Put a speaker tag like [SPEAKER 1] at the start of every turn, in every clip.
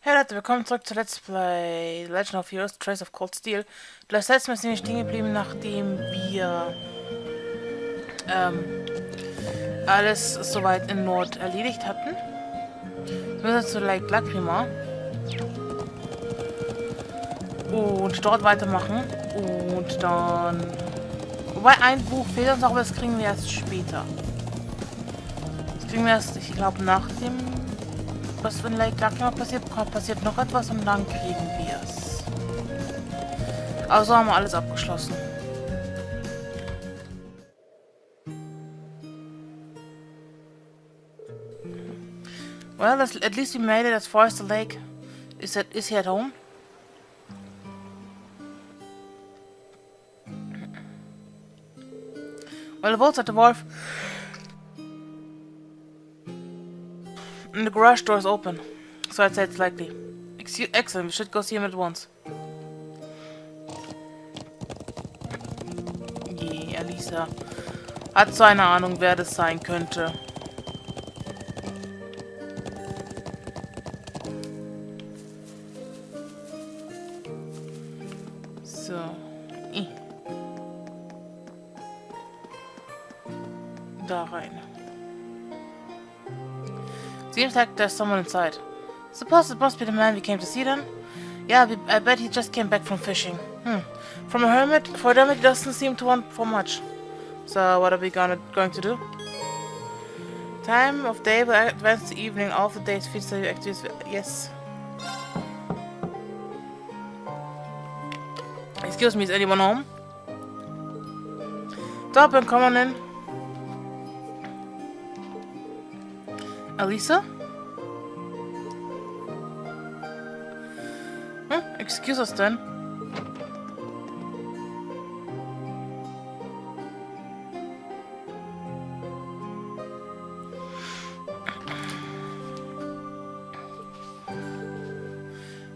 [SPEAKER 1] Hey Leute, willkommen zurück zu Let's Play Legend of Heroes, Trace of Cold Steel. Das letzte Mal sind wir stehen geblieben, nachdem wir alles soweit in Nord erledigt hatten. Jetzt müssen wir zu Lake Lacrima und dort weitermachen. Und dann... Wobei ein Buch fehlt uns noch, aber das kriegen wir erst später. Das kriegen wir erst, ich glaube, nach dem... Was in Lake Lacrima passiert noch etwas und dann kriegen wir es. Also haben wir alles abgeschlossen. Well, at least we made it as far as the lake. Is he at home? Well, the boat's at the wharf. And the garage door is open, so I'd say it's likely. Excellent, we should go see him at once. Yeah, Alisa hat so eine Ahnung, wer das sein könnte. So. Da rein. Seems like there's someone inside. Suppose it must be the man we came to see then? Yeah, I bet he just came back from fishing. For a hermit, he doesn't seem to want for much. So what are we going to do? Time of day will advance to evening. All of the days feast activities. Yes. Excuse me, is anyone home? Stop and come on in. Alisa? Excuse us then.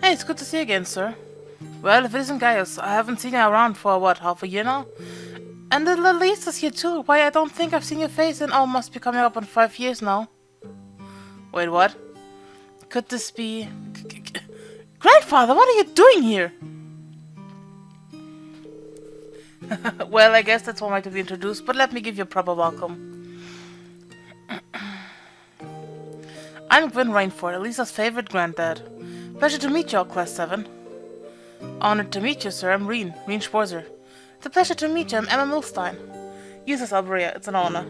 [SPEAKER 1] Hey, it's good to see you again, sir. Well, if it isn't Gaius, I haven't seen you around for what, half a year now? And the Lisa's here too. Why, I don't think I've seen your face in must be coming up on 5 years now. Wait, what? Could this be... Grandfather, what are you doing here? Well, I guess that's one way to be introduced, but let me give you a proper welcome. I'm Gwyn Rainford, Elisa's favorite granddad. Pleasure to meet you all, Class 7. Honored to meet you, sir. I'm Reen Sporzer. It's a pleasure to meet you. I'm Emma Milstein. Uses Alberia. It's an honor.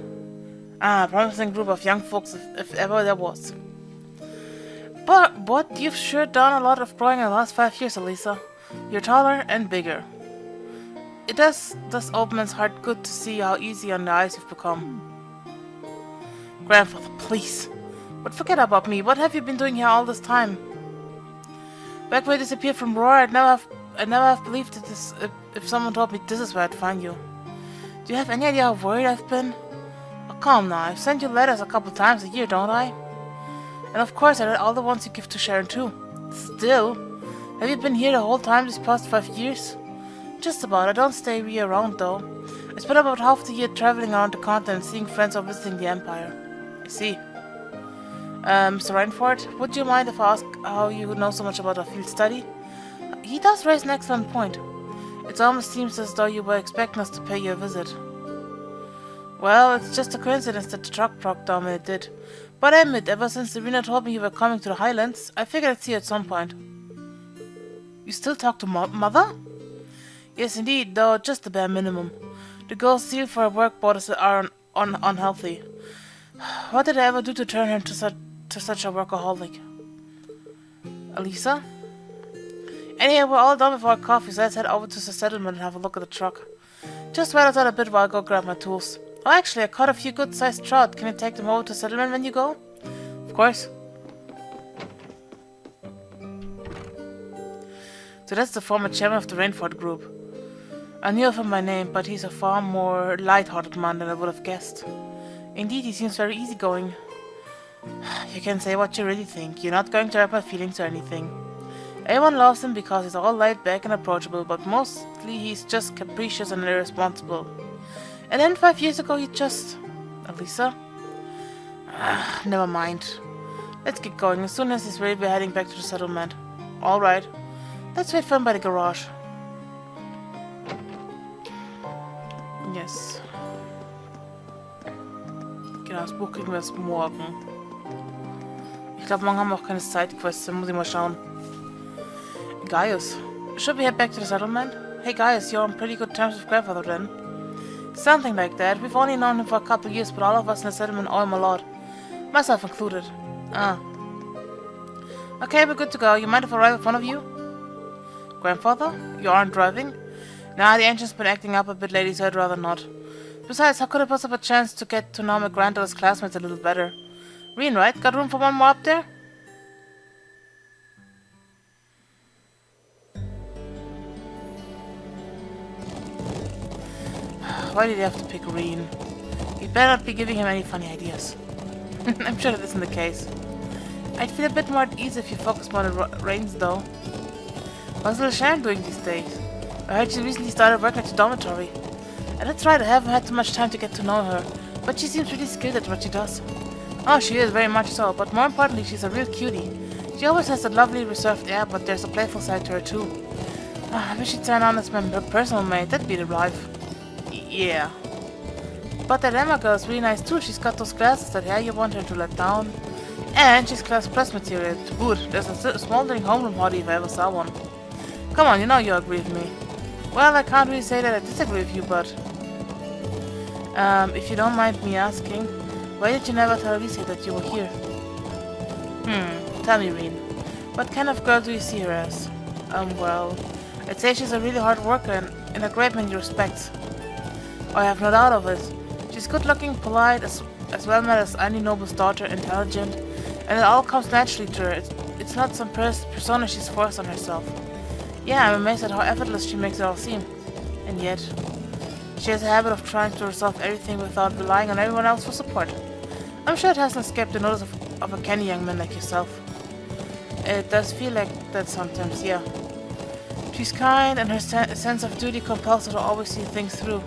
[SPEAKER 1] Ah, promising group of young folks, if ever there was. But you've sure done a lot of growing in the last 5 years, Alisa. You're taller and bigger. It does open man's heart good to see how easy on the eyes you've become. Grandfather, please. But forget about me. What have you been doing here all this time? Back when you disappeared from Roar, I'd never have believed it if someone told me this is where I'd find you. Do you have any idea how worried I've been? Oh, come now, I've sent you letters a couple times a year, don't I? And of course I read all the ones you give to Sharon too. Still, have you been here the whole time these past 5 years? Just about. I don't stay really around though. I spent about half the year traveling around the continent, seeing friends or visiting the Empire. I see. Mr. Rainford, would you mind if I ask how you know so much about our field study? He does raise an excellent point. It almost seems as though you were expecting us to pay you a visit. Well, it's just a coincidence that the truck broke down when it did. But I admit, ever since Serena told me you were coming to the Highlands, I figured I'd see you at some point. You still talk to Mother? Yes, indeed, though just the bare minimum. The girl's zeal for her work borders are unhealthy. What did I ever do to turn her into such a workaholic? Alisa? Anyway, we're all done with our coffee, so let's head over to the settlement and have a look at the truck. Just wait outside a bit while I go grab my tools. Oh, actually, I caught a few good-sized trout. Can you take them over to the settlement when you go? Of course. So that's the former chairman of the Rainford group. I knew of him by name, but he's a far more light-hearted man than I would have guessed. Indeed, he seems very easygoing. You can say what you really think. You're not going to hurt my feelings or anything. Everyone loves him because he's all laid back and approachable, but mostly he's just capricious and irresponsible. And then 5 years ago he just... Alisa? Never mind. Let's get going. As soon as he's ready, we're heading back to the settlement. Alright. Let's wait for him by the garage. Yes. Genau, das Buch kriegen wir erst morgen. Ich glaube, morgen haben wir auch keine Sidequests, dann muss ich mal schauen. Gaius. Should we head back to the settlement? Hey Gaius, you're on pretty good terms with grandfather then? Something like that. We've only known him for a couple of years, but all of us in the settlement owe him a lot. Myself included. Ah. Okay, we're good to go. You mind if I ride in front of you? Grandfather? You aren't driving? Nah, the engine's been acting up a bit lately, so I'd rather not. Besides, how could I pass up a chance to get to know my granddaughter's classmates a little better? Reen, right? Got room for one more up there? Why did you have to pick Reen? You better not be giving him any funny ideas. I'm sure that isn't the case. I'd feel a bit more at ease if you focused more on the reins, though. What's little Sharon doing these days? I heard she recently started working at the dormitory. And that's right, I haven't had too much time to get to know her, but she seems really skilled at what she does. Oh, she is, very much so, but more importantly, she's a real cutie. She always has that lovely, reserved air, but there's a playful side to her, too. I wish she'd sign on as my personal maid, that'd be the life. Yeah. But that Emma girl is really nice, too. She's got those glasses, that hair you want her to let down. And she's class plus material. Good, there's a smoldering homeroom hottie if I ever saw one. Come on, you know you agree with me. Well, I can't really say that I disagree with you, but... if you don't mind me asking, why did you never tell Alisa that you were here? Tell me, Reen. What kind of girl do you see her as? Well, I'd say she's a really hard worker and in a great many respects. I have no doubt of it. She's good-looking, polite, as well-met as any noble's daughter, intelligent, and it all comes naturally to her. It's not some persona she's forced on herself. Yeah, I'm amazed at how effortless she makes it all seem. And yet, she has a habit of trying to resolve everything without relying on everyone else for support. I'm sure it hasn't escaped the notice of a canny young man like yourself. It does feel like that sometimes, yeah. She's kind, and her sense of duty compels her to always see things through.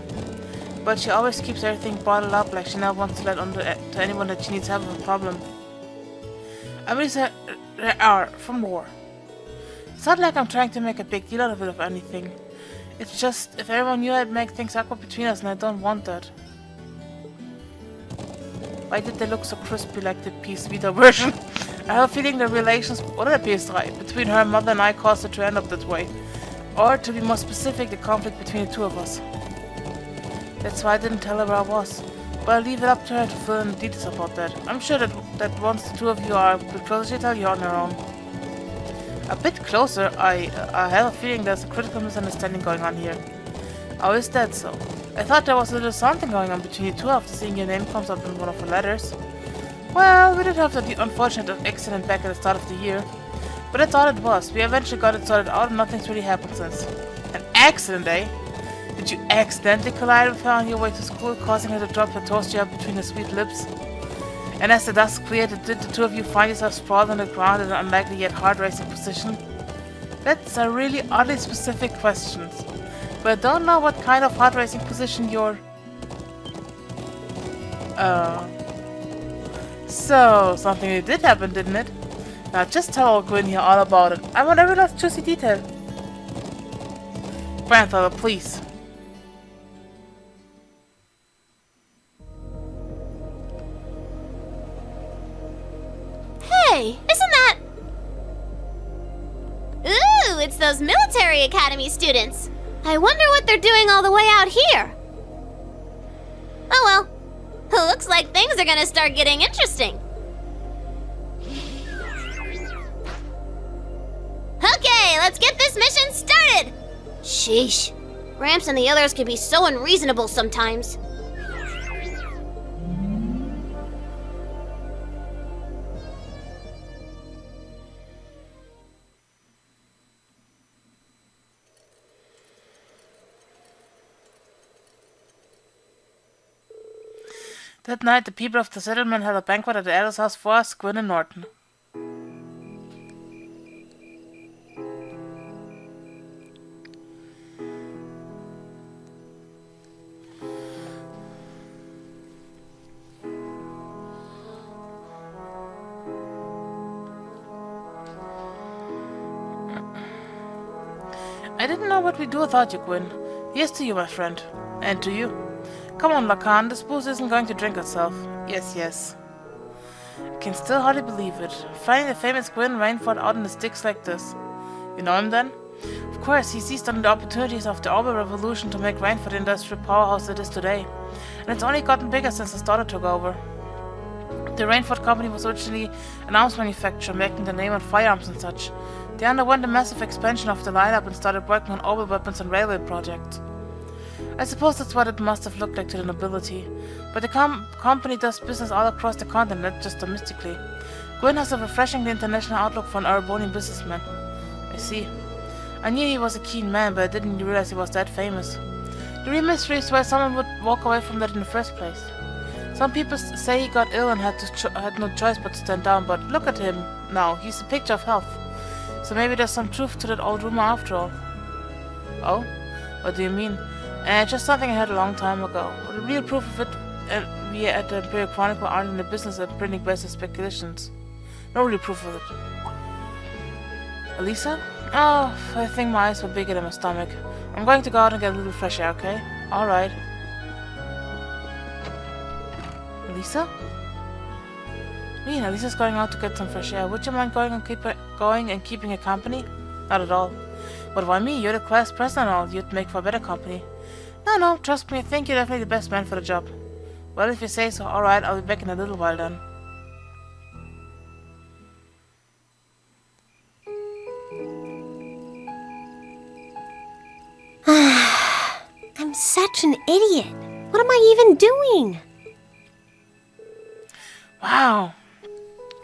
[SPEAKER 1] But she always keeps everything bottled up, like she never wants to let on to anyone that she needs help with a problem. Alisa from war. It's not like I'm trying to make a big deal out of it or anything. It's just, if everyone knew, I'd make things awkward between us, and I don't want that. Why did they look so crispy like the Peace Vita version? I have a feeling the relations, oder der PS3, between her mother and I caused it to end up that way. Or, to be more specific, the conflict between the two of us. That's why I didn't tell her where I was. But I'll leave it up to her to fill in the details about that. I'm sure that once the two of you are a bit closer, she'll tell you on her own. A bit closer? I have a feeling there's a critical misunderstanding going on here. Oh, is that so? I thought there was a little something going on between you two after seeing your name comes up in one of the letters. Well, we did have the unfortunate accident back at the start of the year. But that's all it was. We eventually got it sorted out and nothing's really happened since. An accident, eh? Did you accidentally collide with her on your way to school, causing her to drop her toast jab between her sweet lips? And as the dust cleared, did the two of you find yourself sprawled on the ground in an unlikely yet heart-racing position? That's a really oddly specific question. But I don't know what kind of heart-racing position you're... So, something really did happen, didn't it? Now just tell old Gwyn here all about it. I want every last juicy detail. Grandfather, please.
[SPEAKER 2] Hey, isn't that... Ooh, it's those military academy students. I wonder what they're doing all the way out here. Oh well. Looks like things are gonna start getting interesting. Okay, let's get this mission started! Sheesh. Gramps and the others can be so unreasonable sometimes.
[SPEAKER 1] That night, the people of the settlement held a banquet at the elder's house for us, Gwyn and Norton. I didn't know what we'd do without you, Gwyn. Here's to you, my friend. And to you. Come on, Lacan, this booze isn't going to drink itself. Yes, yes. I can still hardly believe it. Finding the famous Gwyn Rainford out in the sticks like this. You know him then? Of course, he seized on the opportunities of the oil revolution to make Rainford the industrial powerhouse it is today. And it's only gotten bigger since his daughter took over. The Rainford company was originally an arms manufacturer, making the name on firearms and such. They underwent a massive expansion of the lineup and started working on oil weapons and railway projects. I suppose that's what it must have looked like to the nobility. But the company does business all across the continent, not just domestically. Gwyn has a refreshingly international outlook for an Erebonian businessman. I see. I knew he was a keen man, but I didn't realize he was that famous. The real mystery is why someone would walk away from that in the first place. Some people say he got ill and had no choice but to stand down, but look at him now. He's a picture of health. So maybe there's some truth to that old rumor after all. Oh? What do you mean? Just something I heard a long time ago. The real proof of it, we at the Imperial Chronicle aren't in the business of printing based on speculations. No real proof of it. Alisa? Oh, I think my eyes were bigger than my stomach. I'm going to go out and get a little fresh air, okay? Alright. Alisa? Alisa's going out to get some fresh air. Would you mind going and keeping her company? Not at all. But why me? You're the class president and all. You'd make for better company. No, trust me, I think you're definitely the best man for the job. Well, if you say so, alright, I'll be back in a little while then.
[SPEAKER 2] I'm such an idiot. What am I even doing?
[SPEAKER 1] Wow.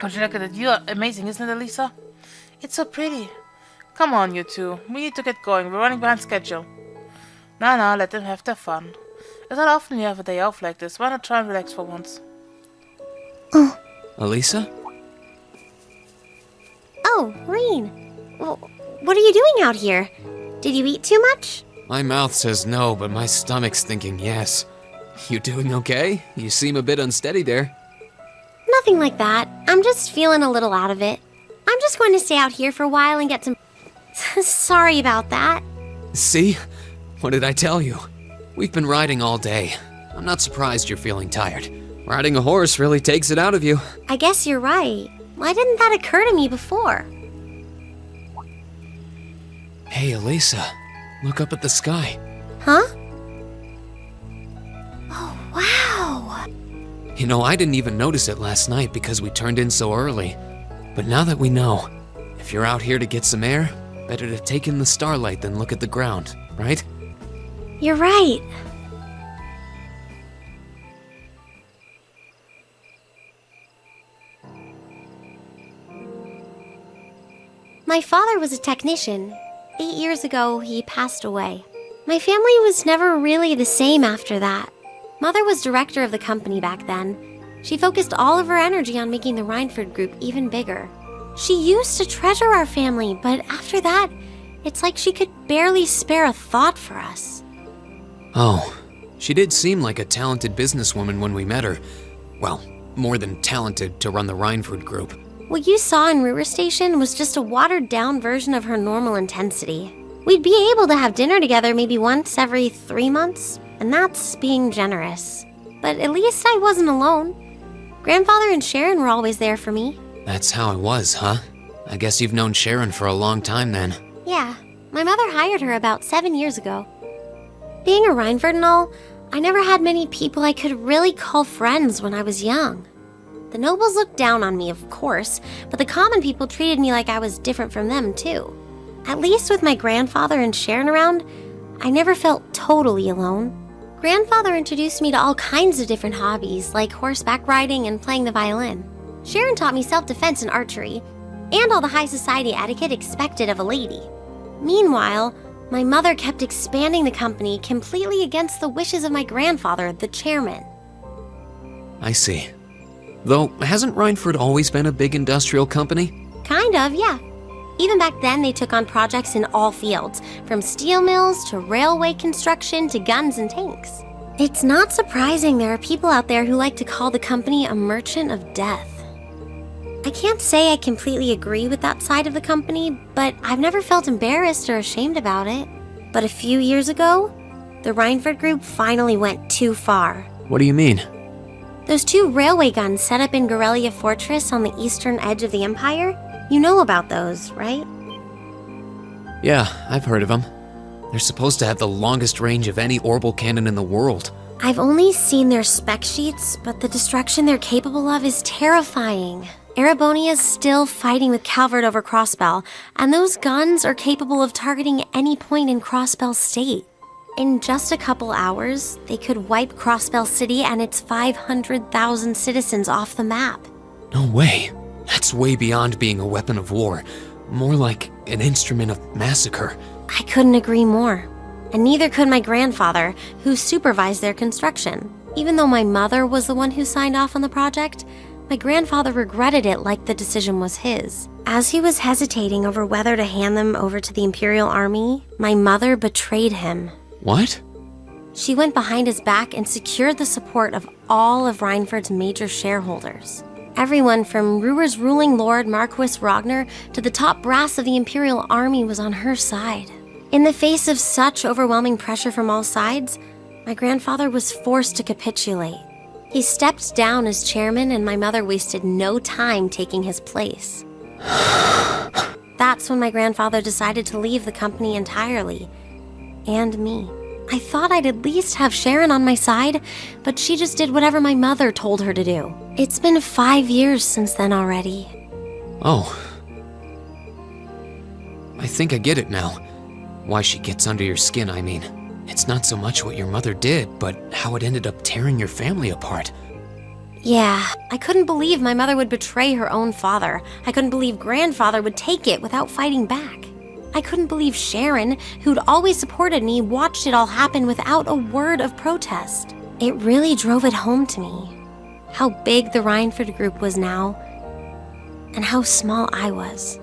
[SPEAKER 1] Don't you look at it? You're amazing, isn't it, Alisa? It's so pretty. Come on, you two. We need to get going. We're running behind schedule. No, let them have their fun. It's not often you have a day off like this. Why not try and relax for once?
[SPEAKER 2] Oh.
[SPEAKER 3] Alisa?
[SPEAKER 2] Oh, Reen. What are you doing out here? Did you eat too much?
[SPEAKER 3] My mouth says no, but my stomach's thinking yes. You doing okay? You seem a bit unsteady there.
[SPEAKER 2] Nothing like that. I'm just feeling a little out of it. I'm just going to stay out here for a while and get some... Sorry about that.
[SPEAKER 3] See? What did I tell you? We've been riding all day. I'm not surprised you're feeling tired. Riding a horse really takes it out of you.
[SPEAKER 2] I guess you're right. Why didn't that occur to me before?
[SPEAKER 3] Hey, Alisa. Look up at the sky.
[SPEAKER 2] Huh? Oh, wow.
[SPEAKER 3] You know, I didn't even notice it last night because we turned in so early. But now that we know, if you're out here to get some air, better to take in the starlight than look at the ground, right?
[SPEAKER 2] You're right. My father was a technician. 8 years ago, he passed away. My family was never really the same after that. Mother was director of the company back then. She focused all of her energy on making the Rhineford group even bigger. She used to treasure our family, but after that, it's like she could barely spare a thought for us.
[SPEAKER 3] Oh, she did seem like a talented businesswoman when we met her. Well, more than talented to run the Rhineford group.
[SPEAKER 2] What you saw in Ruhr Station was just a watered-down version of her normal intensity. We'd be able to have dinner together maybe once every 3 months, and that's being generous. But at least I wasn't alone. Grandfather and Sharon were always there for me.
[SPEAKER 3] That's how it was, huh? I guess you've known Sharon for a long time then.
[SPEAKER 2] Yeah, my mother hired her about 7 years ago. Being a Rhineford and all, I never had many people I could really call friends when I was young. The nobles looked down on me, of course, but the common people treated me like I was different from them, too. At least with my grandfather and Sharon around, I never felt totally alone. Grandfather introduced me to all kinds of different hobbies, like horseback riding and playing the violin. Sharon taught me self-defense and archery, and all the high society etiquette expected of a lady. Meanwhile, my mother kept expanding the company completely against the wishes of my grandfather, the chairman.
[SPEAKER 3] I see. Though, hasn't Rhineford always been a big industrial company?
[SPEAKER 2] Kind of, yeah. Even back then, they took on projects in all fields, from steel mills to railway construction to guns and tanks. It's not surprising there are people out there who like to call the company a merchant of death. I can't say I completely agree with that side of the company, but I've never felt embarrassed or ashamed about it. But a few years ago, the Rhineford group finally went too far.
[SPEAKER 3] What do you mean?
[SPEAKER 2] Those 2 railway guns set up in Gorelia Fortress on the eastern edge of the Empire? You know about those, right?
[SPEAKER 3] Yeah, I've heard of them. They're supposed to have the longest range of any orbital cannon in the world.
[SPEAKER 2] I've only seen their spec sheets, but the destruction they're capable of is terrifying. Erebonia's still fighting with Calvert over Crossbell, and those guns are capable of targeting any point in Crossbell State. In just a couple hours, they could wipe Crossbell City and its 500,000 citizens off the map.
[SPEAKER 3] No way. That's way beyond being a weapon of war. More like an instrument of massacre.
[SPEAKER 2] I couldn't agree more. And neither could my grandfather, who supervised their construction. Even though my mother was the one who signed off on the project, my grandfather regretted it like the decision was his. As he was hesitating over whether to hand them over to the Imperial Army, my mother betrayed him.
[SPEAKER 3] What?
[SPEAKER 2] She went behind his back and secured the support of all of Rhineford's major shareholders. Everyone from Ruhr's ruling lord Marquis Ragnar to the top brass of the Imperial Army was on her side. In the face of such overwhelming pressure from all sides, my grandfather was forced to capitulate. He stepped down as chairman, and my mother wasted no time taking his place. That's when my grandfather decided to leave the company entirely. And me. I thought I'd at least have Sharon on my side, but she just did whatever my mother told her to do. It's been 5 years since then already.
[SPEAKER 3] Oh. I think I get it now. Why she gets under your skin, I mean. It's not so much what your mother did, but how it ended up tearing your family apart.
[SPEAKER 2] Yeah, I couldn't believe my mother would betray her own father. I couldn't believe grandfather would take it without fighting back. I couldn't believe Sharon, who'd always supported me, watched it all happen without a word of protest. It really drove it home to me. How big the Rhineford group was now, and how small I was.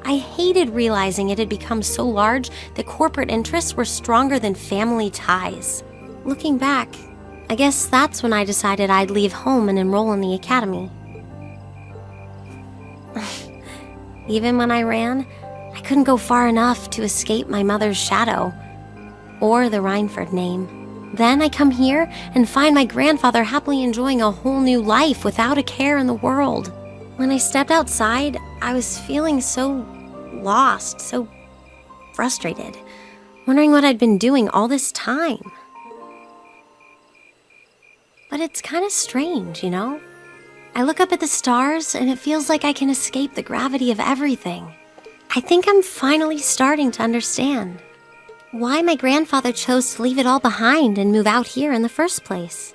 [SPEAKER 2] I hated realizing it had become so large that corporate interests were stronger than family ties. Looking back, I guess that's when I decided I'd leave home and enroll in the academy. Even when I ran, I couldn't go far enough to escape my mother's shadow, or the Rhineford name. Then I come here and find my grandfather happily enjoying a whole new life without a care in the world. When I stepped outside, I was feeling so lost, so frustrated, wondering what I'd been doing all this time. But it's kind of strange, you know? I look up at the stars and it feels like I can escape the gravity of everything. I think I'm finally starting to understand why my grandfather chose to leave it all behind and move out here in the first place.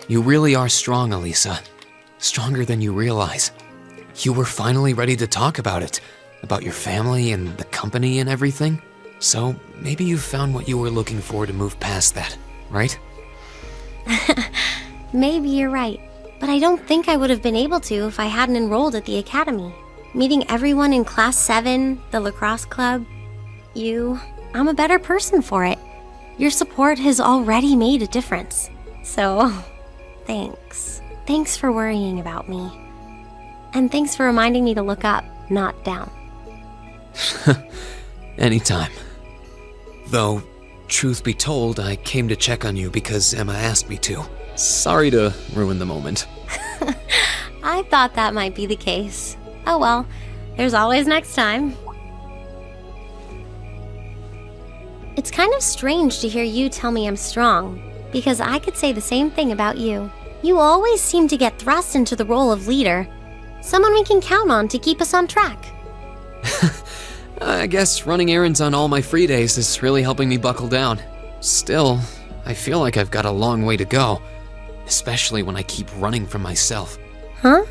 [SPEAKER 3] You really are strong, Alisa. Stronger than you realize. You were finally ready to talk about it. About your family and the company and everything. So maybe you found what you were looking for to move past that, right?
[SPEAKER 2] Maybe you're right. But I don't think I would have been able to if I hadn't enrolled at the academy. Meeting everyone in Class 7, the lacrosse club, I'm a better person for it. Your support has already made a difference. So, thanks. Thanks for worrying about me. And thanks for reminding me to look up, not down.
[SPEAKER 3] Anytime. Though, truth be told, I came to check on you because Emma asked me to. Sorry to ruin the moment.
[SPEAKER 2] I thought that might be the case. Oh well, there's always next time. It's kind of strange to hear you tell me I'm strong, because I could say the same thing about you. You always seem to get thrust into the role of leader, someone we can count on to keep us on track.
[SPEAKER 3] I guess running errands on all my free days is really helping me buckle down. Still, I feel like I've got a long way to go, especially when I keep running from myself.
[SPEAKER 2] Huh?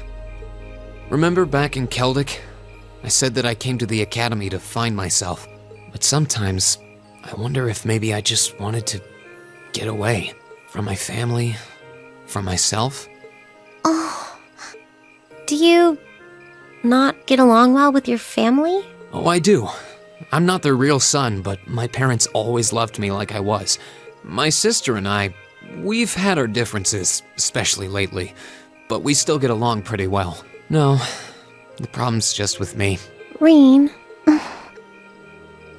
[SPEAKER 3] Remember back in Celtic? I said that I came to the academy to find myself, but sometimes I wonder if maybe I just wanted to get away from my family, from myself.
[SPEAKER 2] Oh, do you not get along well with your family?
[SPEAKER 3] Oh, I do. I'm not their real son, but my parents always loved me like I was. My sister and I, We've had our differences, especially lately, but we still get along pretty well. No, the problem's just with me.
[SPEAKER 2] Reen.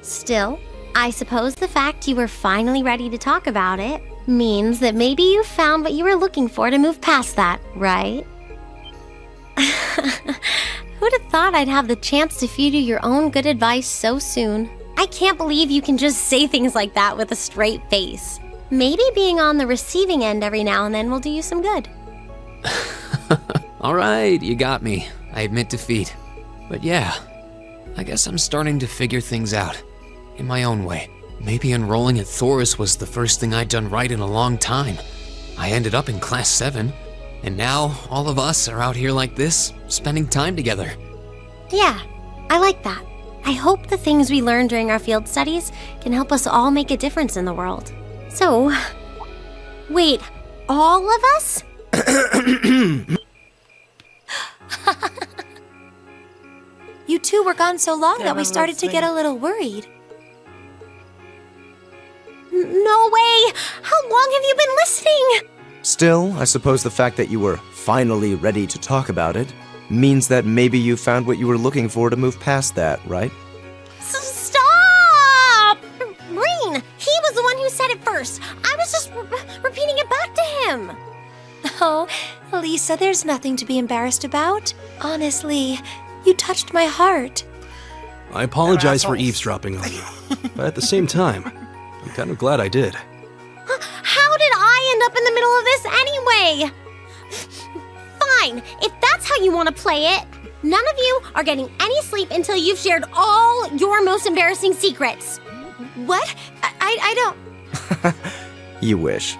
[SPEAKER 2] Still, I suppose the fact you were finally ready to talk about it means that maybe you found what you were looking for to move past that, right? Who'd have thought I'd have the chance to feed you your own good advice so soon? I can't believe you can just say things like that with a straight face. Maybe being on the receiving end every now and then will do you some good.
[SPEAKER 3] Alright, you got me. I admit defeat. But yeah, I guess I'm starting to figure things out. In my own way. Maybe enrolling at Thoris was the first thing I'd done right in a long time. I ended up in Class 7, and now all of us are out here like this, spending time together.
[SPEAKER 2] Yeah, I like that. I hope the things we learned during our field studies can help us all make a difference in the world. So, wait, all of us?
[SPEAKER 4] You two were gone so long
[SPEAKER 1] Yeah,
[SPEAKER 4] that we
[SPEAKER 1] I'm
[SPEAKER 4] started to get a little worried.
[SPEAKER 2] No way! How long have you been listening?
[SPEAKER 5] Still, I suppose the fact that you were finally ready to talk about it means that maybe you found what you were looking for to move past that, right?
[SPEAKER 2] Stop! Reen, he was the one who said it first. I was just repeating it back to him.
[SPEAKER 4] Oh, Alisa, there's nothing to be embarrassed about. Honestly, you touched my heart.
[SPEAKER 6] I apologize for
[SPEAKER 1] assholes.
[SPEAKER 6] eavesdropping on you, but at the same time, I'm kind of glad I did.
[SPEAKER 2] How did I end up in the middle of this anyway? Fine, if that's how you want to play it. None of you are getting any sleep until you've shared all your most embarrassing secrets.
[SPEAKER 4] What? I don't...
[SPEAKER 5] You wish.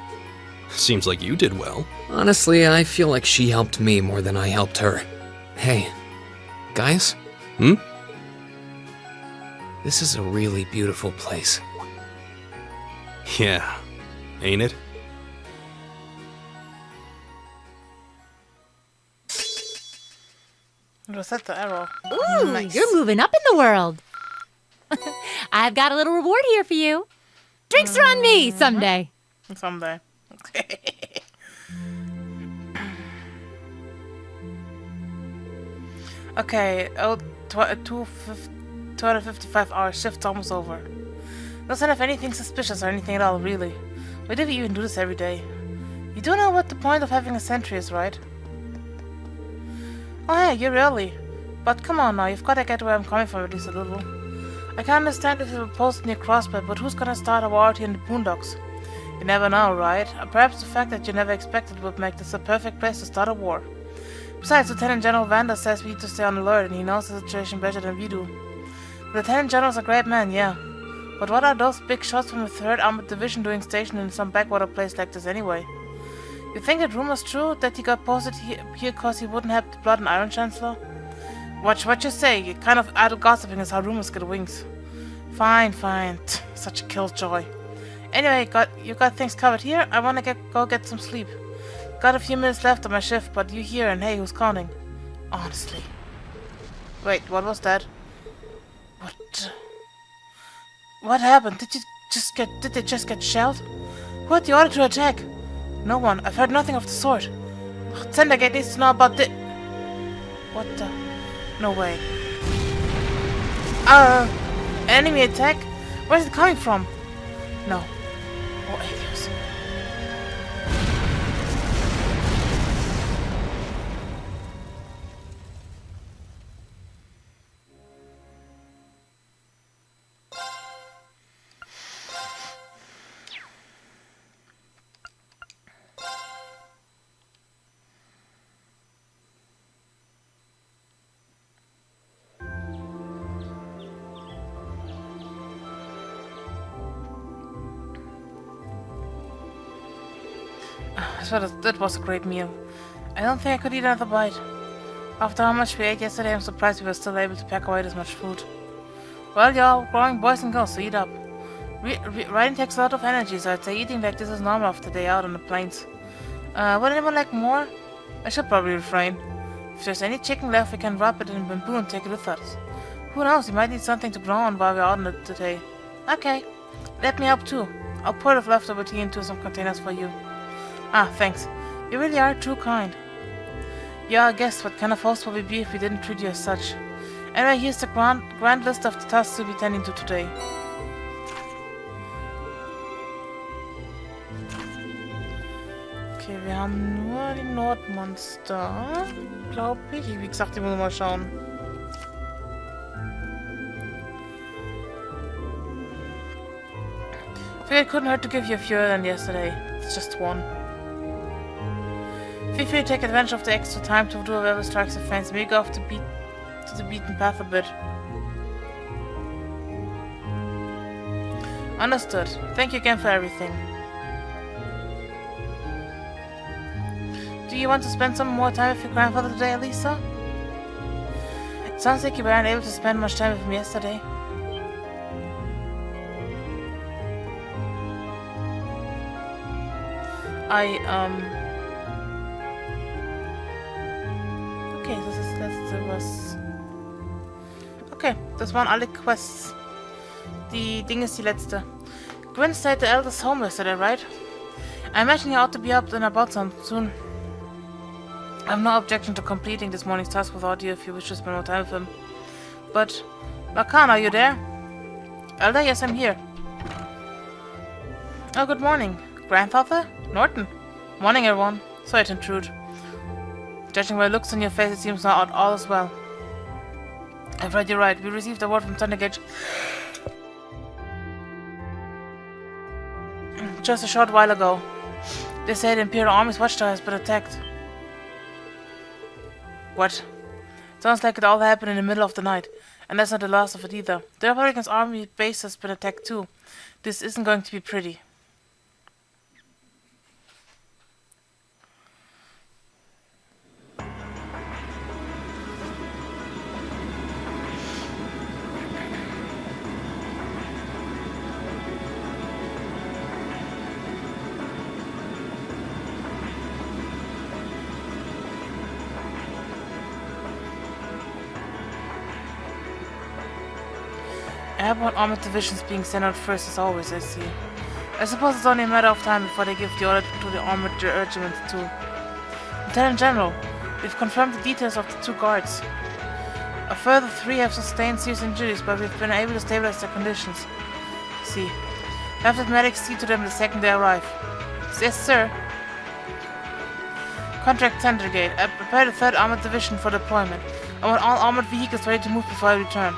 [SPEAKER 6] Seems like you did well.
[SPEAKER 3] Honestly, I feel like she helped me more than I helped her. Hey, guys?
[SPEAKER 6] Hmm?
[SPEAKER 3] This is a really beautiful place.
[SPEAKER 6] Yeah, ain't it?
[SPEAKER 1] Was that the arrow?
[SPEAKER 7] Ooh,
[SPEAKER 1] Nice.
[SPEAKER 7] you're moving up in the world. I've got a little reward here for you. Drinks are on me someday.
[SPEAKER 1] Someday. Okay, 255 hour shift's almost over. Doesn't have anything suspicious or anything at all, really. Why do we even do this every day? You do know what the point of having a sentry is, right? Oh yeah, you're early. But come on now, you've gotta get where I'm coming from at least a little. I can understand if you were posted near Crossbed, but who's gonna start a war out here in the boondocks? You never know, right? Perhaps the fact that you never expected would make this a perfect place to start a war. Besides, Lieutenant General Vander says we need to stay on alert, and he knows the situation better than we do. The Lieutenant General's a great man, yeah. But what are those big shots from the 3rd Armored Division doing stationed in some backwater place like this anyway? You think that rumor's true, that he got posted here because he wouldn't have the Blood and Iron Chancellor? Watch what you say, you kind of idle gossiping is how rumors get wings. Fine, fine. Such a killjoy. Anyway, you got things covered here. I wanna go get some sleep. Got a few minutes left on my shift, but you here and hey, who's counting? Honestly. Wait, what was that? What happened? Did they just get shelled? Who had the order to attack? No one. I've heard nothing of the sort. Zendergate needs to know about this. What the? No way. Enemy attack? Where's it coming from? No. Oh, aliens. That was a great meal. I don't think I could eat another bite. After how much we ate yesterday, I'm surprised we were still able to pack away this much food. Well, you're all growing boys and girls, so eat up. Riding takes a lot of energy, so I'd say eating like this is normal after the day out on the plains. Would anyone like more? I should probably refrain. If there's any chicken left, we can wrap it in bamboo and take it with us. Who knows, we might need something to grow on while we're out on it today. Okay, let me help too. I'll pour the leftover tea into some containers for you. Ah, thanks. You really are too kind. Yeah, I guess what kind of host would we be if we didn't treat you as such? Anyway, here's the grand list of the tasks we'll be tending to today. Okay, wir haben nur die Nordmonster, glaube ich. Wie gesagt, ich muss mal schauen. Figured it couldn't hurt to give you a fewer than yesterday. It's just one. Feel free to take advantage of the extra time to do whatever strikes your fancy. Maybe go off to the beaten path a bit. Understood. Thank you again for everything. Do you want to spend some more time with your grandfather today, Alisa? It sounds like you weren't able to spend much time with him yesterday. Okay, das ist das letzte, was... Okay, das waren alle Quests. Die Ding ist die letzte. Gwen stayed at the eldest home yesterday, right? I imagine you ought to be up and about soon. I have no objection to completing this morning's task without you if you wish to spend more time with him. But, Lacan, are you there? Elder, yes, I'm here. Oh, good morning. Grandfather? Norton? Morning, everyone. Sorry to intrude. Judging by the looks on your face, it seems not all is well. I've read you right. We received a word from Thundergate just a short while ago. They say the Imperial Army's watchtower has been attacked. What? Sounds like it all happened in the middle of the night. And that's not the last of it either. The Republican's army base has been attacked too. This isn't going to be pretty. Airborne armored divisions being sent out first as always, I see. I suppose it's only a matter of time before they give the order to the armored regiment too. Lieutenant General, we've confirmed the details of the 2 guards. A further 3 have sustained serious injuries, but we've been able to stabilize their conditions. See. Have the medics see to them the second they arrive. Yes, sir. Contract Thundergate. I prepared the 3rd armored division for deployment. I want all armored vehicles ready to move before I return.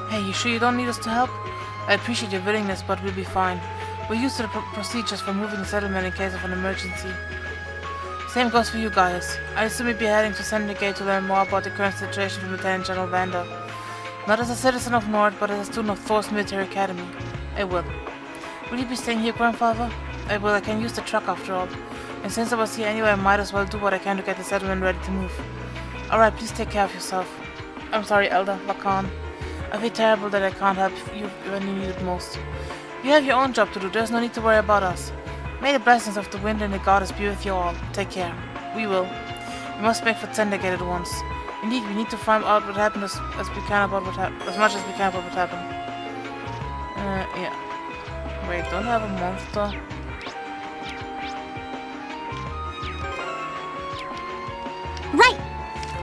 [SPEAKER 1] Hey, you sure you don't need us to help? I appreciate your willingness, but we'll be fine. We're used to the procedures for moving the settlement in case of an emergency. Same goes for you guys. I assume you'll be heading to Syndicate to learn more about the current situation from Lieutenant General Vander. Not as a citizen of Nord, but as a student of Thor's military academy. I will. Will you be staying here, Grandfather? I will. I can use the truck after all. And since I was here anyway, I might as well do what I can to get the settlement ready to move. Alright, please take care of yourself. I'm sorry, Elder Lacan. I feel terrible that I can't help you when you need it most. You have your own job to do, there's no need to worry about us. May the blessings of the wind and the goddess be with you all. Take care. We will. We must make for Syndicate at once. Indeed, we need to find out what happened as much as we can about what happened. Yeah. Wait, don't have a monster.